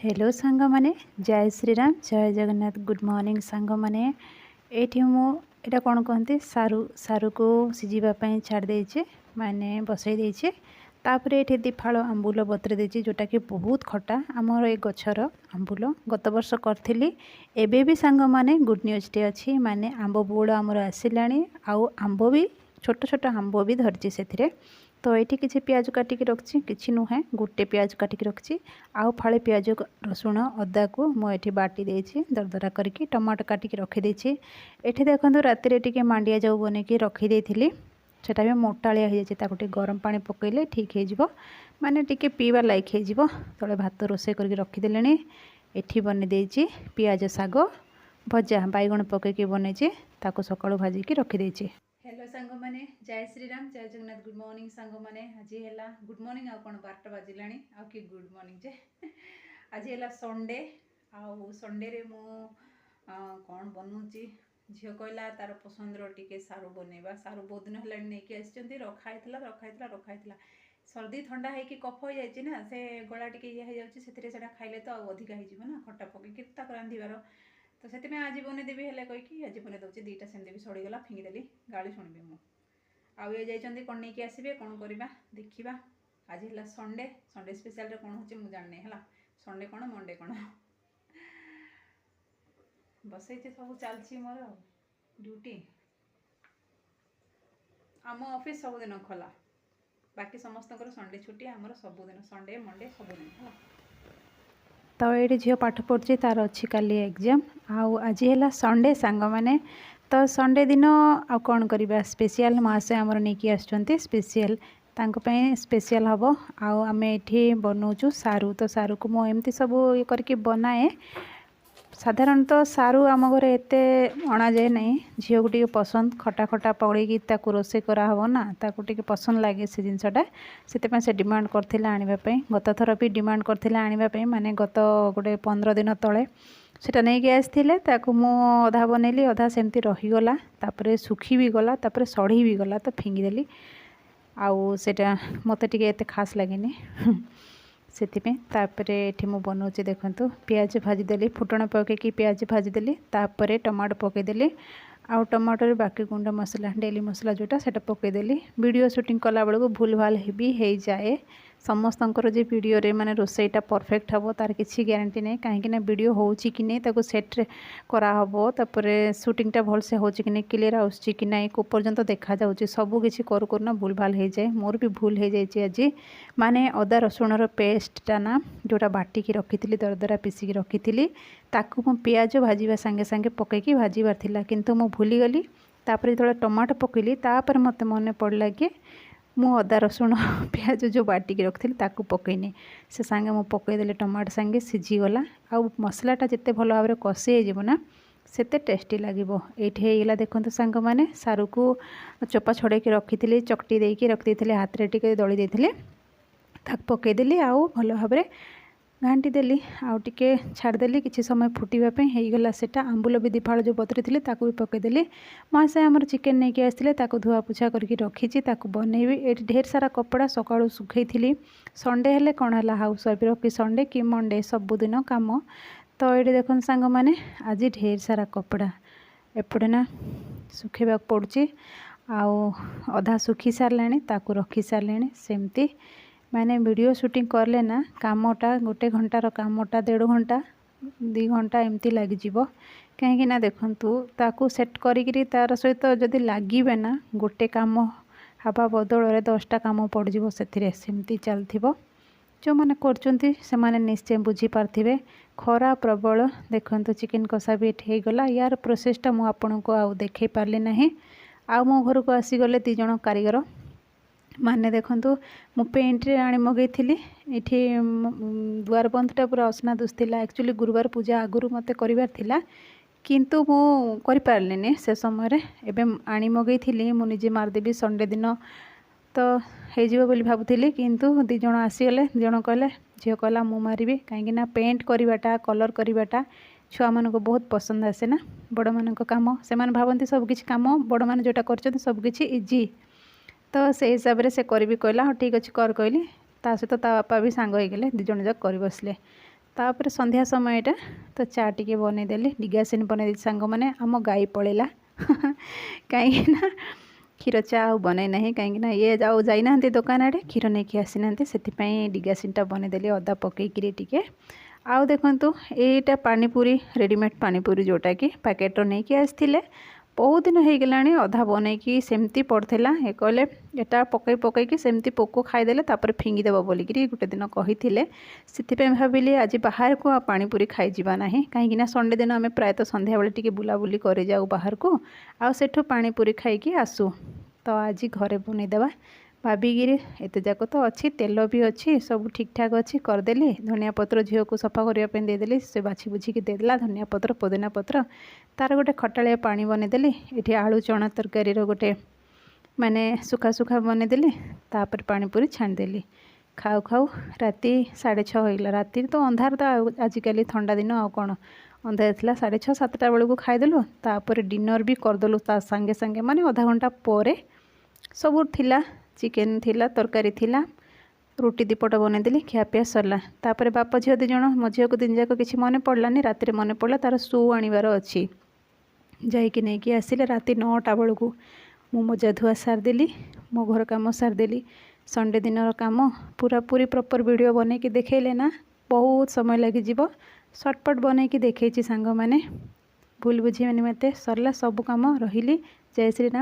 Hello सांग माने जय श्रीराम जय जगन्नाथ गुड मॉर्निंग सांग माने एठी मु एटा कोन कहते सारू सारू को सिझीबा छाड़ देछे माने बसई देछे तापरे एठी दिफाଳ आंबुल बतरे देछी जोटा कि बहुत खटा आमर ए गछर आंबुल गत वर्ष करथिली एबे भी सांग माने गुड न्यूज टे अछि माने आंब बोड़ आमर आसिलाणी आउ आंब भी छोट छोट आंब भी धरची सेथिरे तो ये किसी प्याज काटिक रखी कि नुहे गोटे प्याज काटिक रखी आउ फाड़े प्याज रसुण अदा को मुझे बाटी देछि दरदरा करके टमाटो काटिक रखीदे ये देखो राति टे मांडिया जाऊ बनैकी रखीदे सेटा भी मोटालिया हो जाए गरम पानी पकईले ठीक हो माने टिके पीवा लायक हो तले भात रोसे करके रखीदे एठी बनी देछि पियाज साग भजा बैगण पकईकी बनईचे ताको सकाळु भाजिकी रखीदे। हेलो सांग माने जय श्रीराम जय जगन्नाथ गुड मॉर्निंग सांग माने आज है गुड मॉर्निंग आउ कौन 12टा बाजिलानी आउ कि गुड मॉर्निंग जे आज है संडे आउ संडे रे मु कौन बनूची झील कहला तार पसंदर टिके सारू बनइबा सारू बहुत दिन है नहीं आसी रखाई सर्दी ठंडा है कि कफ हो जाए ना से गला टिके ये हो जाए खाइले तो अधिका हो खटा पकईकी रांधिबार तो से आज बनईदेवी है कहीकि आज बनई दूसरी दुईटा सेमती भी सड़ीगला फिंगिदेली गाड़ी शुणबी मु आउ ये जाइए कौन नहीं आसबे कौन करवा देखा आज है संडे संडे स्पेशल रे कौन हो जानी है संडे कौन मंडे कौन बसई सब चलती मोर ड्यूटी आम ऑफिस सबुदिन खोला बाकी समस्त संडे छुट्टी आमर सबुदिन संडे मंडे सबुदिन है तो ये झील पाठ पढ़ी तार अच्छी काली एग्जाम आउ आज है संडे सांग माने तो संडे दिन आ कौन करवा स्पेशल महाशय आमर नहीं आसुँच स्पेशल स्पेशल हम आम ये बनाऊँ सारू तो सारू को मुझे सब ये करके बनाए साधारणतः सारू आम घर एत अणा जाए ना झील को टे पसंद खटा खटा पड़ेगी रोसे कराहब ना टे पसंद लगे से जिनसटा से डिमांड करते आने गत थर भी डिमांड करते आने माने गत गोटे 15 दिन तले सेटा नहीं आसते अधा बनैली अधा सेमती रहीगला तापर सुखी भी गला तापर सड़ी भी गला तो फिंगिदेली आउ सेटा मत टे खास लगे से ये मु बनाऊँ देखु पियाज भाजीदेली फुटण पकईकी पियाज भाजीदेली तापर टमाटो पकईदेली आउ टमाटो बाकी गुंड मसला डेली मसला जोटा से पकईदेली वीडियो शूटिंग कला बेलू भूल भाल भी हो जाए समस्तंकर जे वीडियो रे माने रोसईटा परफेक्ट हम तार किसी ग्यारंटी नहीं कहीं वीडियो होची कि नहीं ताको सेट कराहब तापर शूटिंगटा भल से होची कि नहीं क्लियर आसुची कि नहीं को पर्यंत देखा जाउची सब किसी करू करूना भूल भाल हो जाए मोर भी भूल हो जाए आज माने अदा रसुणर पेस्टटा ना जोटा बाटिकी रखी दरदरा पिसिकी रखी ताकू मु पियाज भाजवा सांगे सांगे पकईकी भाजबार थिला किंतु मु भूलीगली तापर जो टमाटो पकईली तापर मत मन पड़ला कि मु अदा रसुण पियाज जो बाटिकी रखी ताकू पकईनी से सांगे मु पकईदेली टमाटो सांगे सीझीगला आउ मसलाटा जिते भल भाव में कषि होना सेते टेस्टी लगे ये देखते सांग माने सारू को चोपा छड़ेकी रखी चकटी देकी रखी हाथ में टे दली देती पकईदेली आउ भल भाव में घाटी देली आउ टिके छाड़देली किसी समय फुटापी होगला सेटा आंबुल भी दिफाड़ जो बतरी थी ताकू भी पकईदेली महाशय आमर चिकेन नहीं आसते धुआ पुछा करके रखी बनईबी ये ढेर सारा कपड़ा सकाळु सुखई थी संडे हेले कौन है हाउस वाइफ कि संडे कि मंडे सबुदिन काम तो ये देखो सांग माने आज ढेर सारा कपड़ा एपटे ना सुखेबा पड़ुची आउ अधा सुखी सारे ताकू रखी सारे सेमती माने वीडियो शूटिंग करले ना कामटा गोटे घंटार कामटा 1.5 घंटा 2 घंटा एमती लग कहीं ना देखंतु ताकू सेट करी तार सहित जदि लगे ना गोटे काम हवा बदल 10टा काम पड़ो से सेमती चलथिबो जो मैंने कर निश्चय बुझी पार्थिबे खरा प्रबल देखंतु चिकेन कषा भी ये गला यार प्रोसेसटा मु आपन को आउ देखै पारली नहीं आउ मो घर को आसीगले 2 जण कारीगर माने देखंतु मु पेंट आनी मगई ये दुआर बंधटा पूरा असना दुसला एक्चुअली गुरुवार पूजा आगुरी मत करार थिला किंतु मु करि पारलिनी से समय एबे आनी मगई मु निजे मारदेवी संडे दिन तो हो भावुली किंतु 2 जण आसीगले 2 जण कहले झील कहला मु मारिबी कहीं पेंट करवाटा कलर करवाटा छुआ मान को बहुत पसंद आसे ना बड़ मान काम से भावती सबकि काम बड़ मान जोटा कर सबकि इजी तो से हिसाब से करी कहला हाँ ठीक अच्छे कर कहली ता सहित ता बापा भी सांग हो गले 2 जण जाक कर बसले तापर संध्या समयटा तो चा टिके बनईदेली डिगासीन बनई सांग मैंने आम गाई पलैला कहीं क्षीर चा बनई ना कहीं ये जाऊ जाना दुकान आड़े क्षीर नहीं कि आसी ना से डिगासीनटा बनईदेली अदा पकईकि टिके आउ देखु यहीटा पानीपुरी रेडीमेड पानीपुरी जोटा कि पैकेट नहीं कि आसते बहुत दिन हो गलानी अधा बनईकी सेमती पड़ता ये कहले एटा पकई पकईकी सेमती पोक खाईदे तापर फिंगीदेव बोलिकी गोटे दिन कही से भाविली आज बाहर को पानीपुरी खाईजा ना कहीं संडे दिन आम प्रायतः संध्या बेले टिके बुलाबुली कर जाऊ बाहर को आठू पानीपुरी खाई आसू तो आज घरे बनईदेवा भाविकी एत जाक तो अच्छी तेल भी अच्छी सब ठीक ठाक अच्छी करदेली धनिया पत्र झील को सफा करने देदेली से बाछी बुझिकी देदेला धनिया पत्र पुदीना पत्र तार गोटे खटालिया पानी बनईदेली ये आलू चना तरकारी गोटे माने सुखा सुखा बनईदेली तापर पानीपुरी छाणीदेली खाऊ खाऊ राति 6:30 होगा राति तो अंधार तो आजिकल ठंडा दिन आउ कौन अंधार थी 6:30 7टा बेलू खाईदेलु तापर डिनर भी करदेलु ता संगे संगे माने आधा घंटा पर सब थिला चिकेन थिला तरकारी थिला रुटी दीपट बनईदेली खियापिया सरला तापर बाप झील 2 जण मो झील को 3 जाक किसी मन पड़लानी राति मन पड़ा तार शू आनिबार अच्छी जाइकी नहीं आसिले राति 9टा बेलू मु मजा धुआ सारदेली मो घर काम सारदेली संडे दिन काम पूरा पूरी प्रॉपर वीडियो बनईकी देखैले ना बहुत समय लगी शॉर्टकट बनईकी देखी सांग मैंने भूल बुझी मत सरला सब काम रही जय श्री राम।